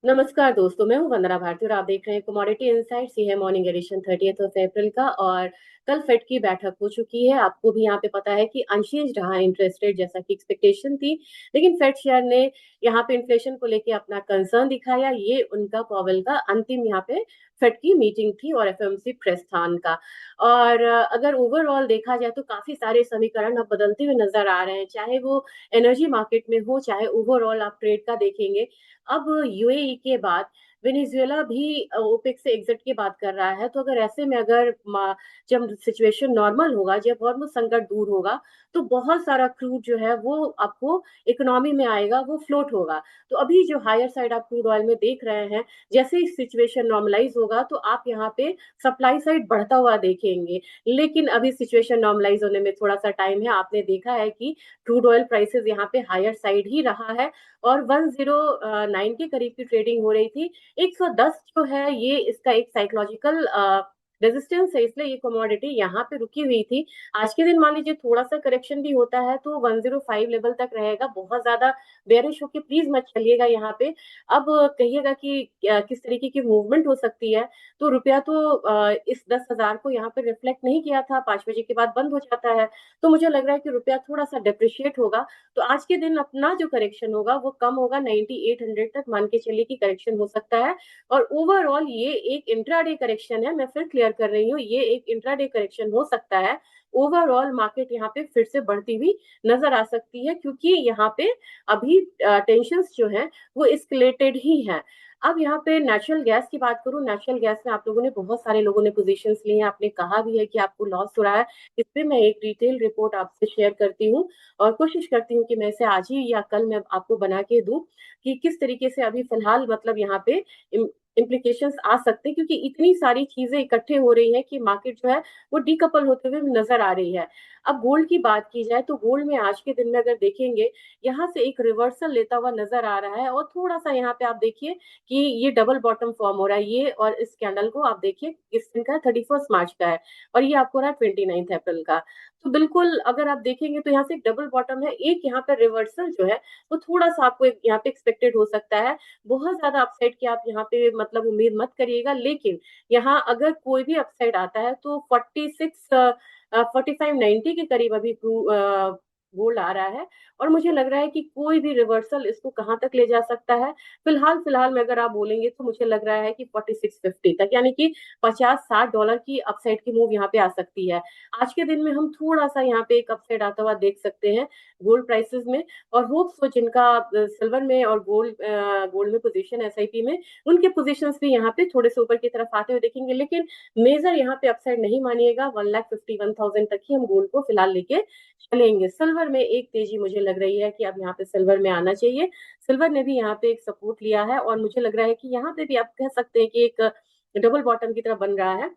नमस्कार दोस्तों, मैं हूं वंदना भारती और आप देख रहे हैं कमोडिटी इनसाइट्स। ये है मॉर्निंग एडिशन 30 अप्रैल का। और कल फेड की बैठक हो चुकी है। आपको भी यहाँ पे पता है कि अनचेंज रहा इंटरेस्ट रेट जैसा कि एक्सपेक्टेशन थी। लेकिन फेड शेयर ने यहाँ पे इन्फ्लेशन को लेके अपना कंसर्न दिखाया। ये उनका पॉवेल का अंतिम यहाँ पे फेड की मीटिंग थी और एफओएमसी प्रस्थान का। और अगर ओवरऑल देखा जाए तो काफी सारे समीकरण अब बदलते हुए नजर आ रहे हैं, चाहे वो एनर्जी मार्केट में हो, चाहे ओवरऑल आप ट्रेड का देखेंगे। अब यूएई के बाद वेनेजुएला भी ओपेक से एग्जिट की बात कर रहा है। तो अगर ऐसे में जब सिचुएशन नॉर्मल होगा, जब हॉर्मुज संकट दूर होगा, तो बहुत सारा क्रूड जो है वो आपको इकोनॉमी में आएगा, वो फ्लोट होगा। तो अभी जो हायर साइड आप क्रूड ऑयल में देख रहे हैं, जैसे ही सिचुएशन नॉर्मलाइज होगा तो आप यहाँ पे सप्लाई साइड बढ़ता हुआ देखेंगे। लेकिन अभी सिचुएशन नॉर्मलाइज होने में थोड़ा सा टाइम है। आपने देखा है कि क्रूड ऑयल प्राइसेस यहाँ पे हायर साइड ही रहा है और 109 के करीब की ट्रेडिंग हो रही थी। 110 जो है ये इसका एक साइकोलॉजिकल रेजिस्टेंस है, इसलिए ये कमोडिटी यहाँ पे रुकी हुई थी। आज के दिन मान लीजिए थोड़ा सा करेक्शन भी होता है तो 105 लेवल तक रहेगा। बहुत ज्यादा बेरिश होके प्लीज मत चलिएगा यहाँ पे। अब कहिएगा कि किस तरीके की मूवमेंट हो सकती है। तो रुपया तो इस 10,000 को यहाँ पे रिफ्लेक्ट नहीं किया था, 5 बजे के बाद बंद हो जाता है। तो मुझे लग रहा है कि रुपया थोड़ा सा डिप्रिशिएट होगा। तो आज के दिन अपना जो करेक्शन होगा वो कम होगा, 9800 तक मान के चलिए कि करेक्शन हो सकता है। और ओवरऑल ये एक इंट्राडे करेक्शन है, मैं फिर क्लियर कर रही हूँ, ये एक इंट्राडे करेक्शन हो सकता है। ओवरऑल मार्केट यहाँ पे फिर से बढ़ती हुई नजर आ सकती है, क्योंकि यहाँ पे अभी टेंशंस जो है वो एस्केलेटेड ही है। अब यहाँ पे नेचुरल गैस की बात करूं, नेचुरल गैस में आप लोगों ने, बहुत सारे लोगों ने पोजीशंस लिए हैं, आपने कहा भी है कि आपको लॉस हो रहा है। इस पे मैं एक डिटेल रिपोर्ट आपसे शेयर करती हूँ और कोशिश करती हूँ कि मैं इसे आज ही या कल मैं आपको बना के दूं कि किस तरीके से अभी फिलहाल मतलब यहाँ पे इम्प्लीकेशंस आ सकते हैं, क्योंकि इतनी सारी चीजें इकट्ठे हो रही हैं कि मार्केट जो है वो डीकपल होते हुए नजर आ रही है। अब गोल्ड की बात की जाए तो गोल्ड में आज के दिन में अगर देखेंगे, यहाँ से एक रिवर्सल लेता हुआ नजर आ रहा है। और थोड़ा सा यहाँ पे आप देखिए कि ये डबल बॉटम फॉर्म हो रहा है, ये और इस कैंडल को आप देखिए, इस दिन का 31 मार्च का है और ये आपको रहा 29 अप्रैल का। तो बिल्कुल अगर आप देखेंगे तो यहाँ से एक डबल बॉटम है, एक यहाँ पे रिवर्सल जो है वो थोड़ा सा आपको यहाँ पे एक्सपेक्टेड हो सकता है। बहुत ज्यादा अपसाइड की आप यहाँ पे मतलब उम्मीद मत करिएगा। लेकिन यहाँ अगर कोई भी अपसाइड आता है तो 4590 के करीब अभी गोल्ड आ रहा है। और मुझे लग रहा है कि कोई भी रिवर्सल इसको कहाँ तक ले जा सकता है। फिलहाल फिलहाल में अगर आप बोलेंगे तो मुझे लग रहा है कि 4650 तक, यानी कि 50-60 डॉलर की अपसाइड की मूव यहाँ पे आ सकती है। आज के दिन में हम थोड़ा सा यहाँ पे एक अपसाइड आता हुआ देख सकते हैं गोल्ड प्राइसेस में। और होप्स हो जिनका सिल्वर में और गोल्ड में पोजीशन एसआईपी में, उनके पोजीशंस भी यहाँ पे थोड़े से ऊपर की तरफ आते हुए देखेंगे। लेकिन मेजर यहाँ पे अपसाइड नहीं मानिएगा, 1,51,000 तक ही हम गोल्ड को फिलहाल लेके चलेंगे। सिल्वर में एक तेजी मुझे लग रही है कि अब यहाँ पे सिल्वर में आना चाहिए। सिल्वर ने भी यहाँ पे एक सपोर्ट लिया है और मुझे लग रहा है कि यहाँ पे भी आप कह सकते हैं कि एक डबल बॉटम की तरह बन रहा है।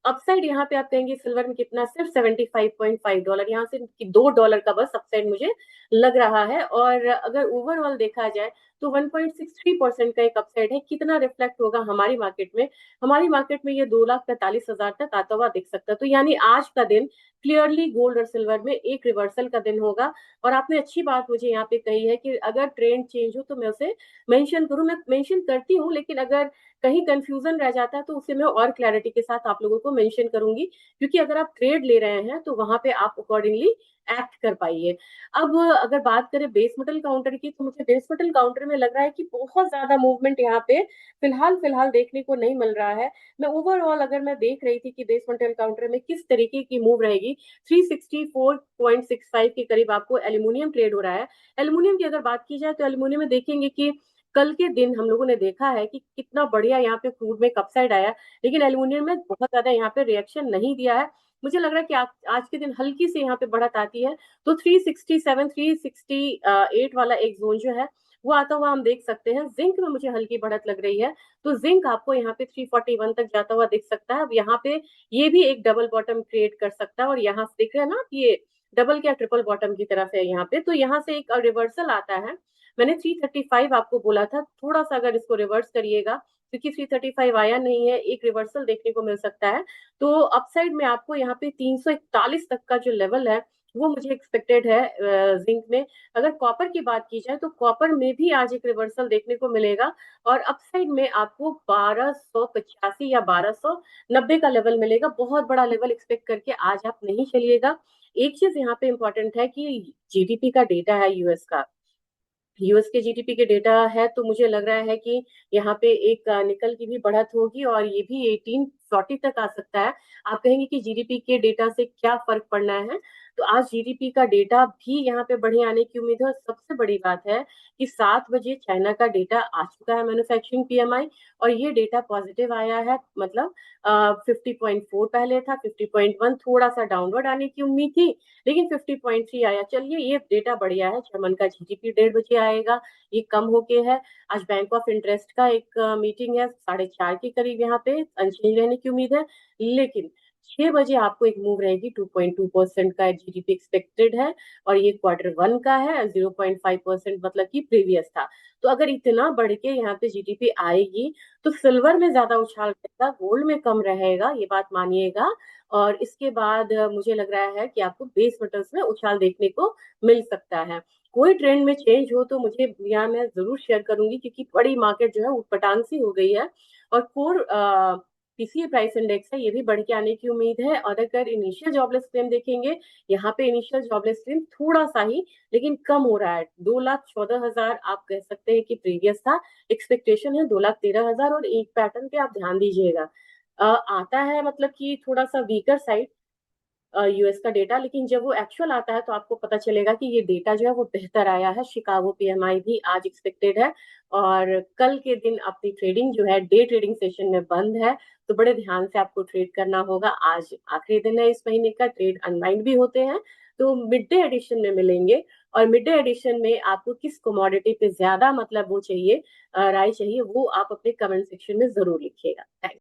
अपसाइड यहाँ पे आप कहेंगे सिल्वर में कितना, सिर्फ 75.5 डॉलर, यहाँ से $2 का बस अपसाइड मुझे लग रहा है। और अगर ओवरऑल देखा जाए तो 1.63% का एक अपसाइड है। कितना रिफ्लेक्ट होगा हमारी मार्केट में, हमारी मार्केट में ये 2,45,000 तक आता हुआ दिख सकता है। तो यानी आज का दिन क्लियरली गोल्ड और सिल्वर में एक रिवर्सल का दिन होगा। और आपने अच्छी बात मुझे यहाँ पे कही है कि अगर ट्रेंड चेंज हो तो मैं उसे मेंशन करूं, मैं मेंशन करती हूँ। लेकिन अगर कहीं कंफ्यूजन रह जाता है तो उसे मैं और क्लैरिटी के साथ आप लोगों को मेंशन करूंगी, क्योंकि अगर आप ट्रेड ले रहे हैं तो वहां पे आप अकॉर्डिंगली एक्ट कर पाइए। अब अगर बात करें बेस मेटल काउंटर की, तो मुझे बेस मेटल काउंटर में लग रहा है कि बहुत ज्यादा मूवमेंट यहाँ पे फिलहाल फिलहाल देखने को नहीं मिल रहा है। मैं ओवरऑल अगर मैं देख रही थी कि बेस मेटल काउंटर में किस तरीके की मूव रहेगी, 364.65 के करीब आपको एल्यूमिनियम ट्रेड हो रहा है। एल्यूमिनियम की अगर बात की जाए तो एल्यूमिनियम में देखेंगे कि कल के दिन हम लोगों ने देखा है कि कितना बढ़िया यहाँ पे क्रूड में कपसाइड आया, लेकिन एल्यूमिनियम में बहुत ज्यादा यहाँ पे रिएक्शन नहीं दिया है। मुझे लग रहा है कि आज के दिन हल्की सी यहाँ पे बढ़त आती है तो 367 368 वाला एक जोन जो है वो आता हुआ हम देख सकते हैं। जिंक में मुझे हल्की बढ़त लग रही है, तो जिंक आपको यहाँ पे 341 तक जाता हुआ दिख सकता है। अब यहाँ पे ये भी एक डबल बॉटम क्रिएट कर सकता है और यहाँ से देख रहे हैं ना, ये डबल क्या ट्रिपल बॉटम की तरफ है यहाँ पे। तो यहाँ से एक रिवर्सल आता है। मैंने 335 आपको बोला था, थोड़ा सा अगर इसको रिवर्स करिएगा, क्योंकि 335 आया नहीं है, एक रिवर्सल देखने को मिल सकता है। तो अपसाइड में आपको यहाँ पे 341 तक का जो लेवल है वो मुझे एक्सपेक्टेड है जिंक में। अगर कॉपर की बात की जाए तो कॉपर में भी आज एक रिवर्सल देखने को मिलेगा, और अपसाइड में आपको 1285 या 1290 का लेवल मिलेगा। बहुत बड़ा लेवल एक्सपेक्ट करके आज आप नहीं चलिएगा। एक चीज यहाँ पे इंपॉर्टेंट है कि जीडीपी का डेटा है यूएस का। यूएस के जीडीपी के डेटा है, तो मुझे लग रहा है कि यहाँ पे एक निकल की भी बढ़त होगी और ये भी 1840 तक आ सकता है। आप कहेंगे कि जीडीपी के डेटा से क्या फर्क पड़ना है, तो आज जीडीपी का डेटा भी यहाँ पे बढ़िया आने की उम्मीद है। और सबसे बड़ी बात है कि 7 बजे चाइना का डेटा आ चुका है, मैन्युफैक्चरिंग पीएमआई, और ये डेटा पॉजिटिव आया है। मतलब 50.4 पहले था, 50.1 थोड़ा सा डाउनवर्ड आने की उम्मीद थी, लेकिन 50.3 आया। चलिए ये डेटा बढ़िया है। जर्मन का जीडीपी 1:30 बजे आएगा, ये कम होके है। आज बैंक ऑफ इंटरेस्ट का एक मीटिंग है 4:30 के करीब, यहाँ पे अनचेंज रहने की उम्मीद है। लेकिन 6 बजे आपको एक मूव रहेगी, 2.2% का जीडीपी एक्सपेक्टेड है, और ये Q1 का है। 0.5% मतलब कि प्रीवियस था। तो अगर इतना बढ़ के यहाँ पे जीडीपी आएगी तो सिल्वर में ज्यादा उछाल रहेगा, गोल्ड में कम रहेगा, ये बात मानिएगा। और इसके बाद मुझे लग रहा है कि आपको बेस मेटल्स में उछाल देखने को मिल सकता है। कोई ट्रेंड में चेंज हो तो मुझे यहाँ मैं जरूर शेयर करूंगी, क्योंकि बड़ी मार्केट जो है उटपटांग सी हो गई है। और कोर पीसीए प्राइस इंडेक्स है, ये भी बढ़ के आने की उम्मीद है। और अगर इनिशियल जॉबलेस क्लेम देखेंगे, यहाँ पे इनिशियल जॉबलेस क्लेम थोड़ा सा ही लेकिन कम हो रहा है। 2,14,000 आप कह सकते हैं कि प्रीवियस था, एक्सपेक्टेशन है 2,13,000। और एक पैटर्न पे आप ध्यान दीजिएगा, आता है मतलब कि थोड़ा सा वीकर साइड यूएस का डेटा, लेकिन जब वो एक्चुअल आता है तो आपको पता चलेगा कि ये डेटा जो है वो बेहतर आया है। शिकागो पीएमआई भी आज एक्सपेक्टेड है। और कल के दिन अपनी ट्रेडिंग जो है डे ट्रेडिंग सेशन में बंद है, तो बड़े ध्यान से आपको ट्रेड करना होगा। आज आखिरी दिन है इस महीने का, ट्रेड अनवाइंड भी होते हैं। तो मिड डे एडिशन में मिलेंगे, और मिड डे एडिशन में आपको किस कमोडिटी पे ज्यादा मतलब वो चाहिए, राय चाहिए, वो आप अपने कमेंट सेक्शन में जरूर लिखिएगा। थैंक